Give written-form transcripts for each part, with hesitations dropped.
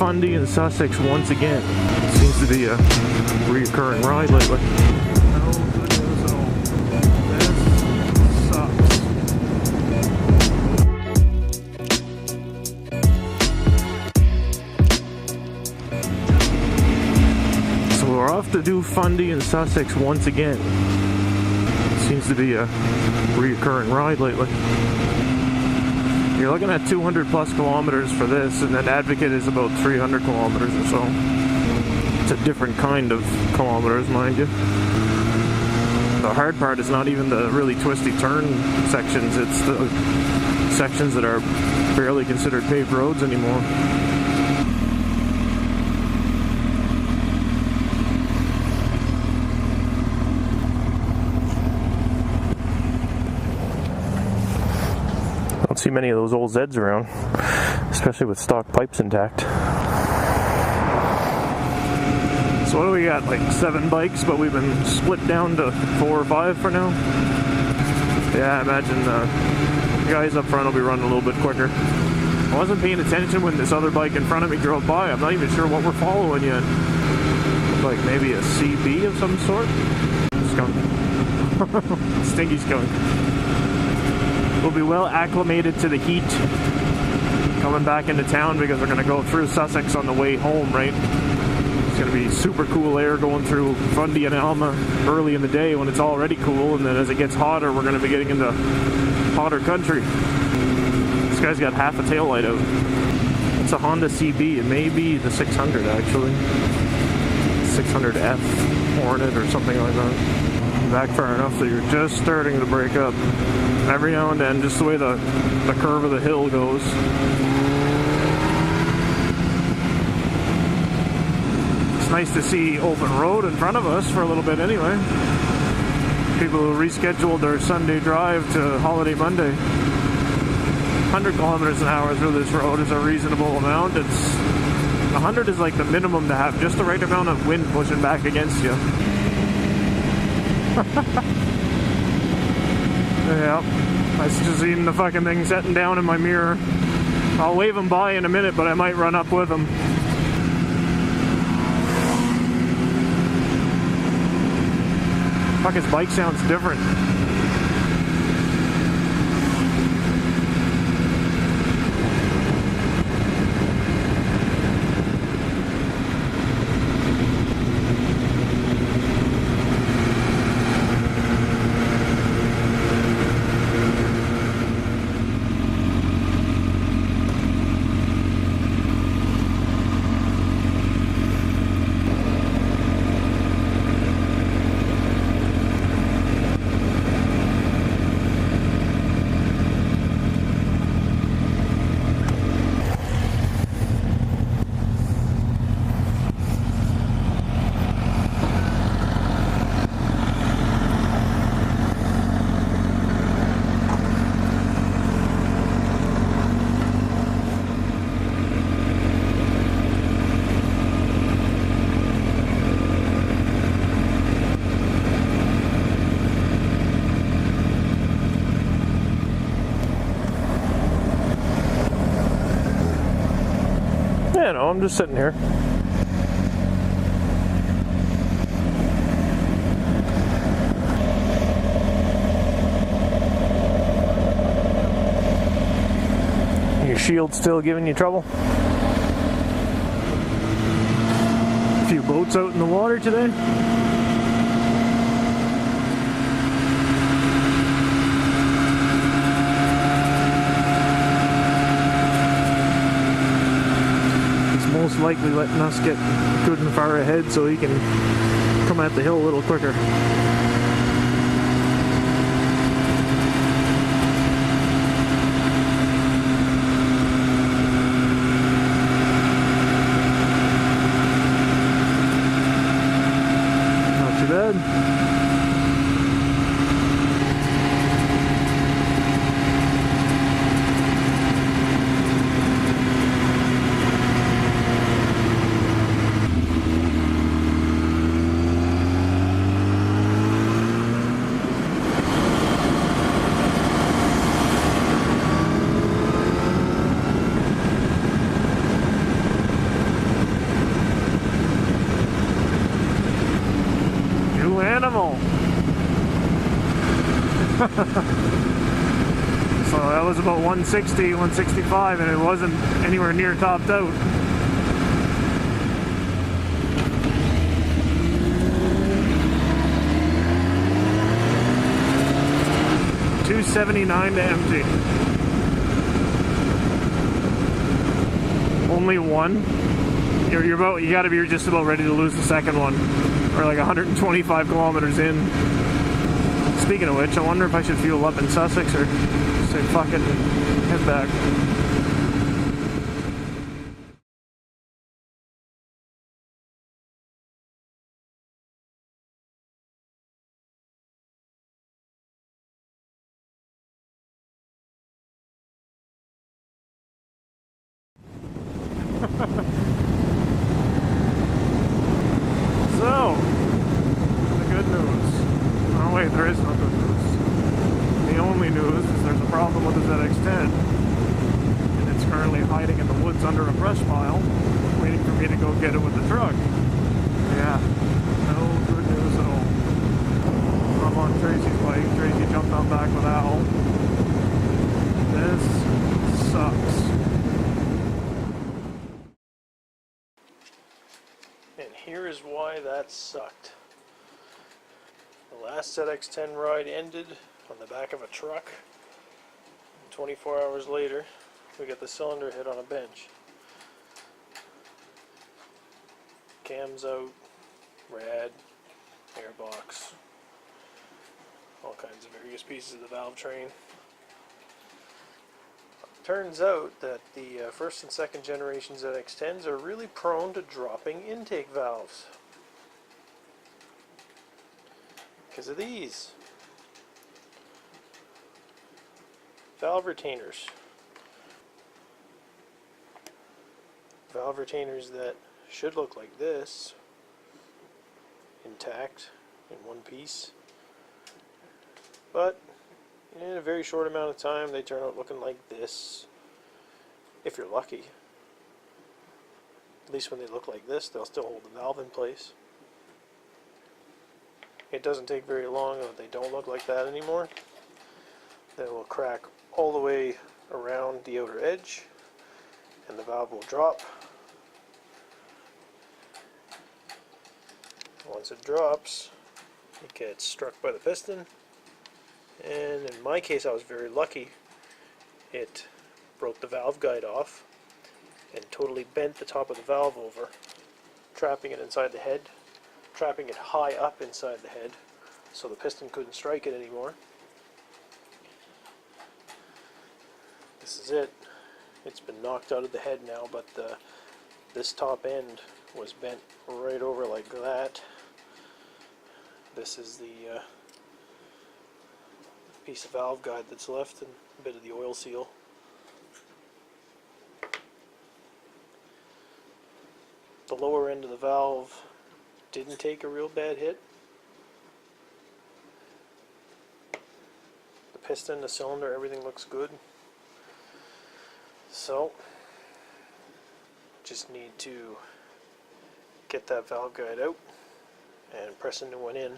Fundy in Sussex once again. Seems to be a reoccurring ride lately. So we're off to do Fundy in Sussex once again. Seems to be a reoccurring ride lately. You're looking at 200 plus kilometers for this, and then Advocate is about 300 kilometers or so. It's a different kind of kilometers, mind you. The hard part is not even the really twisty turn sections, it's the sections that are barely considered paved roads anymore. Don't see many of those old Zeds around, especially with stock pipes intact. So what do we got, like 7 bikes, but we've been split down to 4 or 5 for now? Yeah, I imagine the guys up front will be running a little bit quicker. I wasn't paying attention when this other bike in front of me drove by. I'm not even sure what we're following yet. Like maybe a CB of some sort? Skunk. Stinky skunk. We'll be well acclimated to the heat coming back into town because we're going to go through Sussex on the way home, right? It's going to be super cool air going through Fundy and Alma early in the day when it's already cool, and then as it gets hotter, we're going to be getting into hotter country. This guy's got half a taillight out. It's a Honda CB. It may be the 600 actually. 600F Hornet or something like that. Back far enough that you're just starting to break up. Every now and then, just the way the curve of the hill goes. It's nice to see open road in front of us for a little bit anyway. People who rescheduled their Sunday drive to Holiday Monday. 100 kilometers an hour through this road is a reasonable amount. 100 is like the minimum to have just the right amount of wind pushing back against you. Yeah, I just seen the fucking thing setting down in my mirror. I'll wave him by in a minute, but I might run up with him. Fuck, his bike sounds different. Yeah, no, I'm just sitting here. Your shield's still giving you trouble? A few boats out in the water today. Most likely letting us get good and far ahead so he can come at the hill a little quicker. Not too bad. So that was about 160, 165, and it wasn't anywhere near topped out. $279 to empty. Only one. You got to be just about ready to lose the second one. Or like 125 kilometers in. Speaking of which, I wonder if I should fuel up in Sussex or say fucking head back. So, the good news. Oh wait, there is no good news. The only news is there's a problem with the ZX-10, and it's currently hiding in the woods under a brush pile, waiting for me to go get it with the truck. Yeah, no good news at all. I'm on Tracy's bike. Tracy jumped on back with Al. This sucks. And here is why that sucked. The last ZX-10 ride ended on the back of a truck. 24 hours later, we got the cylinder hit on a bench. Cams out, rad, airbox, all kinds of various pieces of the valve train. Turns out that the first and second generation ZX-10s are really prone to dropping intake valves because of these valve retainers. Valve retainers that should look like this, intact in one piece, but in a very short amount of time they turn out looking like this, if you're lucky. At least when they look like this, they'll still hold the valve in place. It doesn't take very long that they don't look like that anymore. Then it will crack all the way around the outer edge and the valve will drop. Once it drops, it gets struck by the piston, and in my case I was very lucky. It broke the valve guide off and totally bent the top of the valve over, trapping it inside the head, trapping it high up inside the head so the piston couldn't strike it anymore. This is it. It's been knocked out of the head now, but this top end was bent right over like that. This is the piece of valve guide that's left and a bit of the oil seal. The lower end of the valve didn't take a real bad hit. The piston, the cylinder, everything looks good. So, just need to get that valve guide out and press a new one in.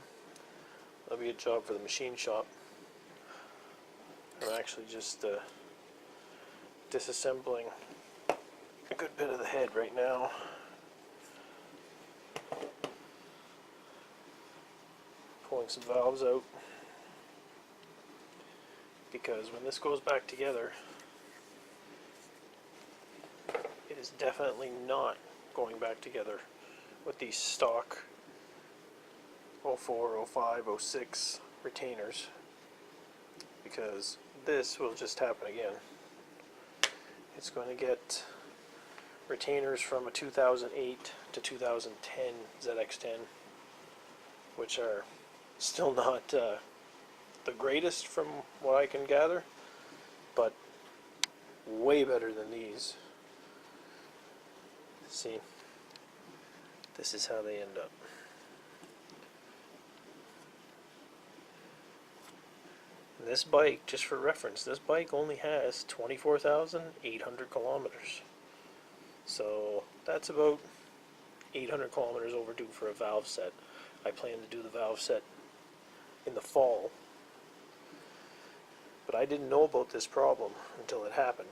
That'll be a job for the machine shop. I'm actually just disassembling a good bit of the head right now. Pulling some valves out, because when this goes back together, it is definitely not going back together with these stock 04, 05, 06 retainers, because this will just happen again. It's going to get retainers from a 2008 to 2010 ZX-10, which are still not the greatest from what I can gather, but way better than these. See, this is how they end up. And this bike, just for reference, this bike only has 24,800 kilometers. So that's about 800 kilometers overdue for a valve set. I plan to do the valve set in the fall. But I didn't know about this problem until it happened.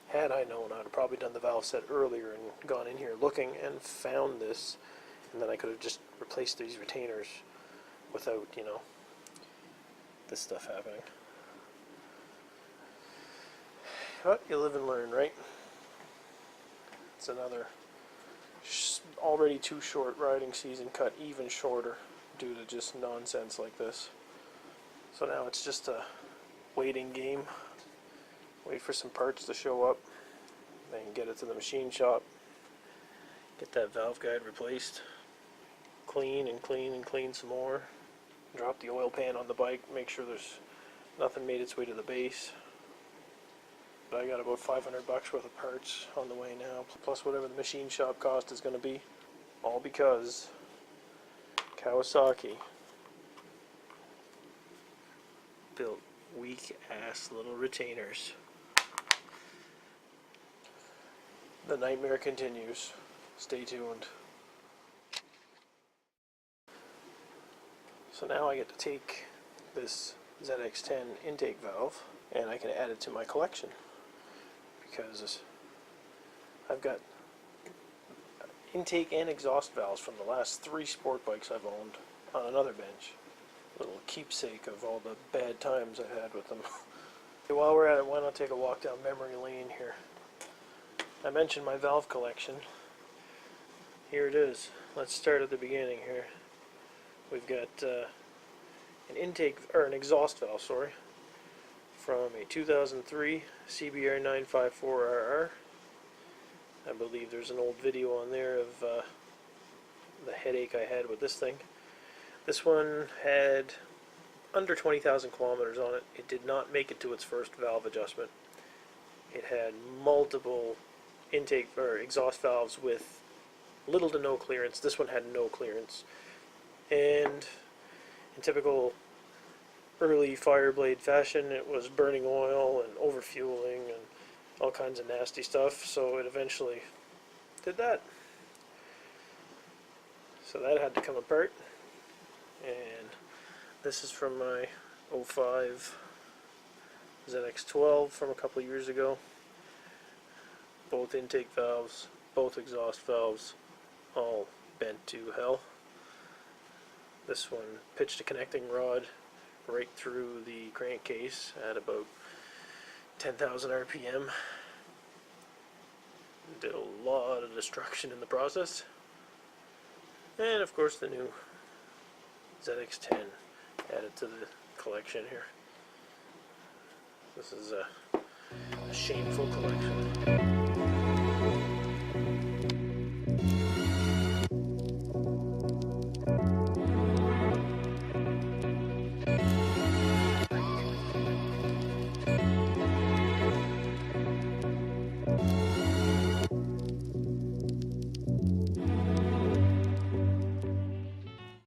Had I known, I'd have probably done the valve set earlier and gone in here looking and found this, and then I could have just replaced these retainers without, you know, this stuff happening. But you live and learn, right? It's another already too short riding season cut even shorter due to just nonsense like this. So now it's just a waiting game. Wait for some parts to show up, then get it to the machine shop, get that valve guide replaced, clean and clean and clean some more, drop the oil pan on the bike, make sure there's nothing made its way to the base. But I got about 500 bucks worth of parts on the way now, plus whatever the machine shop cost is going to be, all because Kawasaki built weak ass little retainers. The nightmare continues. Stay tuned. So now I get to take this ZX-10 intake valve and I can add it to my collection, because I've got intake and exhaust valves from the last 3 sport bikes I've owned on another bench. Little keepsake of all the bad times I've had with them. While we're at it, why not take a walk down memory lane here? I mentioned my valve collection. Here it is. Let's start at the beginning here. We've got an exhaust valve, sorry, from a 2003 CBR 954RR. I believe there's an old video on there of the headache I had with this thing. This one had under 20,000 kilometers on it. It did not make it to its first valve adjustment. It had multiple intake or exhaust valves with little to no clearance. This one had no clearance, and in typical early Fireblade fashion, it was burning oil and overfueling and all kinds of nasty stuff, so it eventually did that. So that had to come apart, and this is from my 05 ZX-12 from a couple of years ago. Both intake valves, both exhaust valves, all bent to hell. This one pitched a connecting rod right through the crankcase at about 10,000 RPM. Did a lot of destruction in the process. And of course the new ZX-10 added to the collection here. This is a shameful collection.